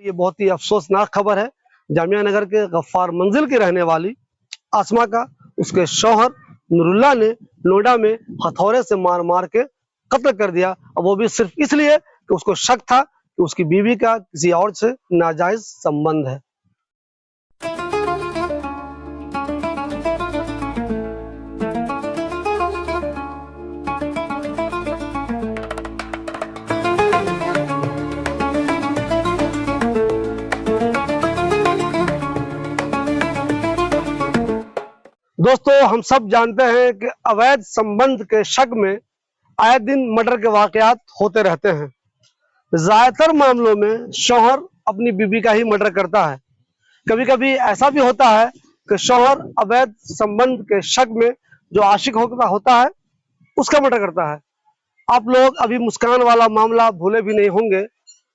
ये बहुत ही अफसोसनाक खबर है। जामिया नगर के गफ्फार मंजिल की रहने वाली आसमा का उसके शौहर नूरुल्लाह ने नोएडा में हथौड़े से मार मार के कत्ल कर दिया, और वो भी सिर्फ इसलिए कि उसको शक था कि उसकी बीवी का किसी और से नाजायज संबंध है। दोस्तों, हम सब जानते हैं कि अवैध संबंध के शक में आए दिन मर्डर के वाकयात होते रहते हैं। ज्यादातर मामलों में शौहर अपनी बीवी का ही मर्डर करता है। कभी कभी ऐसा भी होता है कि शौहर अवैध संबंध के शक में जो आशिक होता है उसका मर्डर करता है। आप लोग अभी मुस्कान वाला मामला भूले भी नहीं होंगे,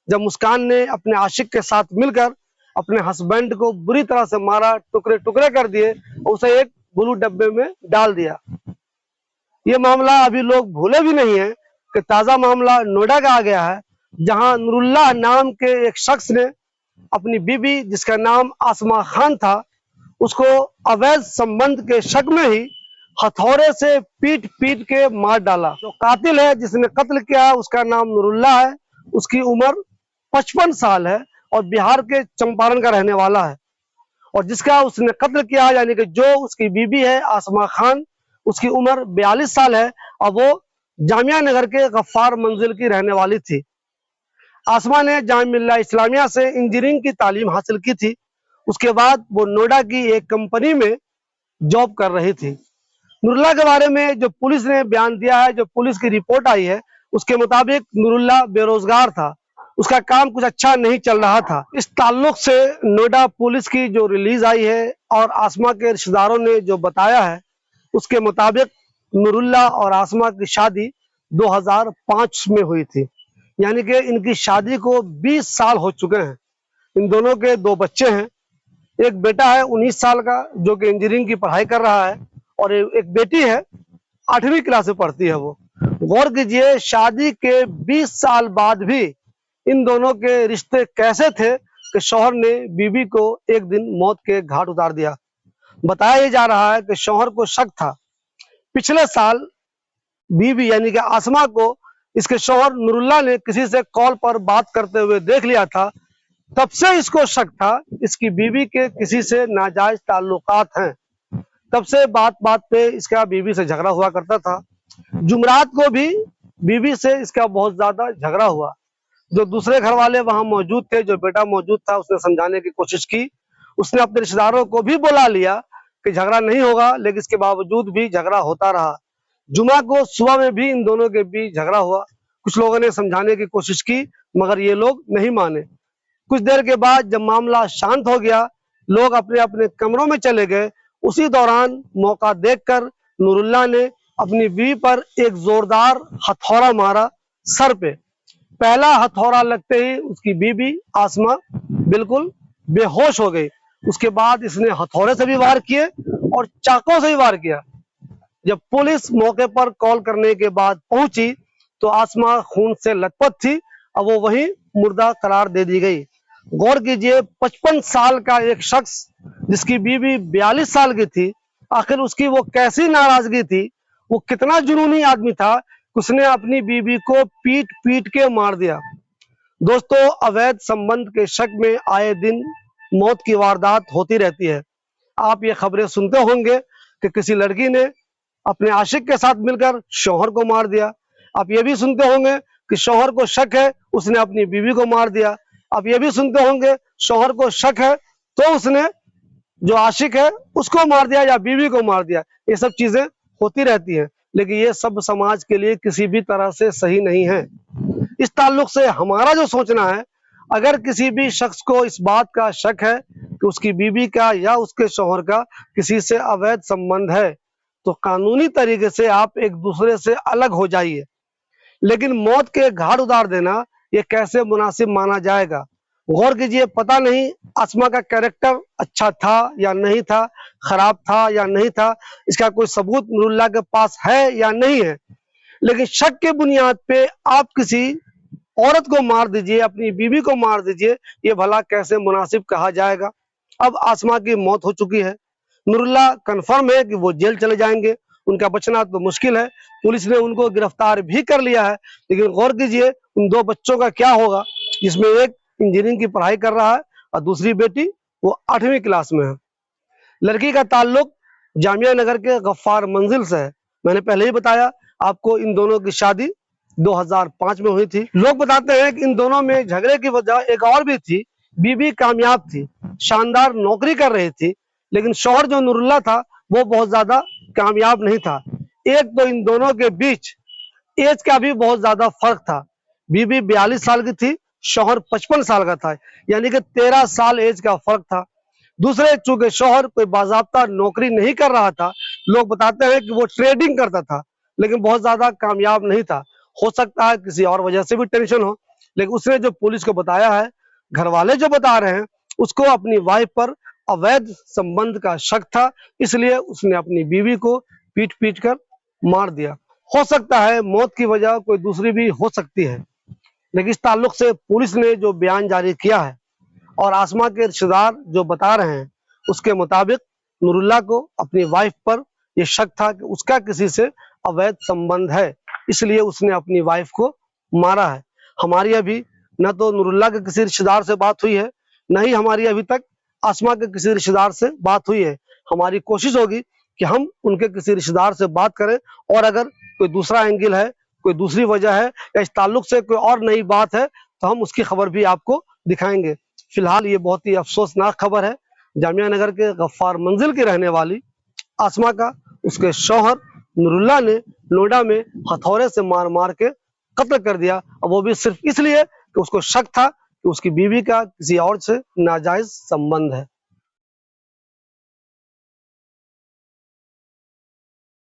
जब मुस्कान ने अपने आशिक के साथ मिलकर अपने हस्बैंड को बुरी तरह से मारा, टुकड़े टुकड़े कर दिए और उसे एक ब्लू डब्बे में डाल दिया। ये मामला अभी लोग भूले भी नहीं है कि ताजा मामला नोएडा का आ गया है, जहां नूरुल्लाह नाम के एक शख्स ने अपनी बीबी, जिसका नाम आसमा खान था, उसको अवैध संबंध के शक में ही हथौड़े से पीट पीट के मार डाला। जो कातिल है, जिसने कत्ल किया, उसका नाम नूरुल्लाह है। उसकी उम्र 55 साल है और बिहार के चंपारण का रहने वाला है। और जिसका उसने कत्ल किया, यानी कि जो उसकी बीबी है आसमा खान, उसकी उम्र 42 साल है और वो जामिया नगर के गफ्फार मंजिल की रहने वाली थी। आसमा ने जामिया मिल्ला इस्लामिया से इंजीनियरिंग की तालीम हासिल की थी। उसके बाद वो नोएडा की एक कंपनी में जॉब कर रही थी। नूरुल्लाह के बारे में जो पुलिस ने बयान दिया है, जो पुलिस की रिपोर्ट आई है, उसके मुताबिक नूरुल्लाह बेरोजगार था, उसका काम कुछ अच्छा नहीं चल रहा था। इस ताल्लुक से नोएडा पुलिस की जो रिलीज आई है और आसमा के रिश्तेदारों ने जो बताया है, उसके मुताबिक नूरुल्लाह और आसमा की शादी 2005 में हुई थी, यानी कि इनकी शादी को 20 साल हो चुके हैं। इन दोनों के 2 बच्चे हैं। एक बेटा है 19 साल का, जो कि इंजीनियरिंग की पढ़ाई कर रहा है, और एक बेटी है 8वीं क्लास में पढ़ती है। वो गौर कीजिए, शादी के 20 साल बाद भी इन दोनों के रिश्ते कैसे थे कि शौहर ने बीवी को एक दिन मौत के घाट उतार दिया। बताया जा रहा है कि शौहर को शक था, पिछले साल बीवी यानी कि आसमा को इसके शौहर नूरुल्लाह ने किसी से कॉल पर बात करते हुए देख लिया था। तब से इसको शक था इसकी बीवी के किसी से नाजायज ताल्लुकात हैं। तब से बात बात पे इसका बीवी से झगड़ा हुआ करता था। जुमरात को भी बीवी से इसका बहुत ज्यादा झगड़ा हुआ। जो दूसरे घर वाले वहां मौजूद थे, जो बेटा मौजूद था, उसने समझाने की कोशिश की। उसने अपने रिश्तेदारों को भी बुला लिया कि झगड़ा नहीं होगा, लेकिन इसके बावजूद भी झगड़ा होता रहा। जुमा को सुबह में भी इन दोनों के बीच झगड़ा हुआ। कुछ लोगों ने समझाने की कोशिश की, मगर ये लोग नहीं माने। कुछ देर के बाद जब मामला शांत हो गया, लोग अपने अपने कमरों में चले गए। उसी दौरान मौका देखकर नूरुल्लाह ने अपनी बीवी पर एक जोरदार हथौड़ा मारा सर पे। पहला हथौड़ा लगते ही उसकी बीवी आसमा बिल्कुल बेहोश हो गई। उसके बाद इसने हथौड़े से भी वार किए और चाकों से भी वार किया। जब पुलिस मौके पर कॉल करने के बाद पहुंची तो आसमा खून से लथपथ थी और वो वहीं मुर्दा करार दे दी गई। गौर कीजिए, 55 साल का एक शख्स जिसकी बीवी 42 साल की थी, आखिर उसकी वो कैसी नाराजगी थी, वो कितना जुनूनी आदमी था, उसने अपनी बीवी को पीट पीट के मार दिया। दोस्तों, अवैध संबंध के शक में आए दिन मौत की वारदात होती रहती है। आप ये खबरें सुनते होंगे कि किसी लड़की ने अपने आशिक के साथ मिलकर शौहर को मार दिया। आप ये भी सुनते होंगे कि शौहर को शक है, उसने अपनी बीवी को मार दिया। आप ये भी सुनते होंगे शौहर को शक है तो उसने जो आशिक है उसको मार दिया या बीवी को मार दिया। ये सब चीजें होती रहती हैं, लेकिन ये सब समाज के लिए किसी भी तरह से सही नहीं है। इस ताल्लुक से हमारा जो सोचना है, अगर किसी भी शख्स को इस बात का शक है कि उसकी बीवी का या उसके शौहर का किसी से अवैध संबंध है, तो कानूनी तरीके से आप एक दूसरे से अलग हो जाइए। लेकिन मौत के घाट उतार देना ये कैसे मुनासिब माना जाएगा? गौर कीजिए, पता नहीं आसमा का कैरेक्टर अच्छा था या नहीं था, खराब था या नहीं था, इसका कोई सबूत नूरुल्लाह के पास है या नहीं है, लेकिन शक के बुनियाद पे आप किसी औरत को मार दीजिए, अपनी बीवी को मार दीजिए, ये भला कैसे मुनासिब कहा जाएगा। अब आसमा की मौत हो चुकी है। नूरुल्लाह कंफर्म है कि वो जेल चले जाएंगे, उनका बचना तो मुश्किल है। पुलिस ने उनको गिरफ्तार भी कर लिया है, लेकिन गौर कीजिए उन दो बच्चों का क्या होगा, जिसमें एक इंजीनियरिंग की पढ़ाई कर रहा है और दूसरी बेटी वो 8वीं क्लास में है। लड़की का ताल्लुक जामिया नगर के गफ्फार मंजिल से है। मैंने पहले ही बताया आपको, इन दोनों की शादी 2005 में हुई थी। लोग बताते हैं कि इन दोनों में झगड़े की वजह एक और भी थी। बीबी कामयाब थी, शानदार नौकरी कर रही थी, लेकिन शौहर जो नूरुल्लाह था वो बहुत ज्यादा कामयाब नहीं था। एक तो इन दोनों के बीच एज का भी बहुत ज्यादा फर्क था। बीबी 42 साल की थी, शौहर 55 साल का था, यानी कि 13 साल एज का फर्क था। दूसरे, चूंकि शौहर कोई बाजाब्ता नौकरी नहीं कर रहा था, लोग बताते हैं कि वो ट्रेडिंग करता था, लेकिन बहुत ज्यादा कामयाब नहीं था। हो सकता है किसी और वजह से भी टेंशन हो, लेकिन उसने जो पुलिस को बताया है, घर वाले जो बता रहे हैं, उसको अपनी वाइफ पर अवैध संबंध का शक था, इसलिए उसने अपनी बीवी को पीट पीट कर मार दिया। हो सकता है मौत की वजह कोई दूसरी भी हो सकती है, लेकिन इस ताल्लुक से पुलिस ने जो बयान जारी किया है और आसमा के रिश्तेदार जो बता रहे हैं, उसके मुताबिक नूरुल्लाह को अपनी वाइफ पर यह शक था कि उसका किसी से अवैध संबंध है, इसलिए उसने अपनी वाइफ को मारा है। हमारी अभी न तो नूरुल्लाह के किसी रिश्तेदार से बात हुई है, न ही हमारी अभी तक आसमा के किसी रिश्तेदार से बात हुई है। हमारी कोशिश होगी कि हम उनके किसी रिश्तेदार से बात करें, और अगर कोई दूसरा एंगल है, कोई दूसरी वजह है, या इस ताल्लुक से कोई और नई बात है, तो हम उसकी खबर भी आपको दिखाएंगे। फिलहाल ये बहुत ही अफसोसनाक खबर है। जामिया नगर के गफ्फार मंजिल की रहने वाली आसमा का उसके शौहर नूरुल्लाह ने नोएडा में हथौड़े से मार मार के कत्ल कर दिया, और वो भी सिर्फ इसलिए कि उसको शक था कि उसकी बीवी का किसी और से नाजायज संबंध है।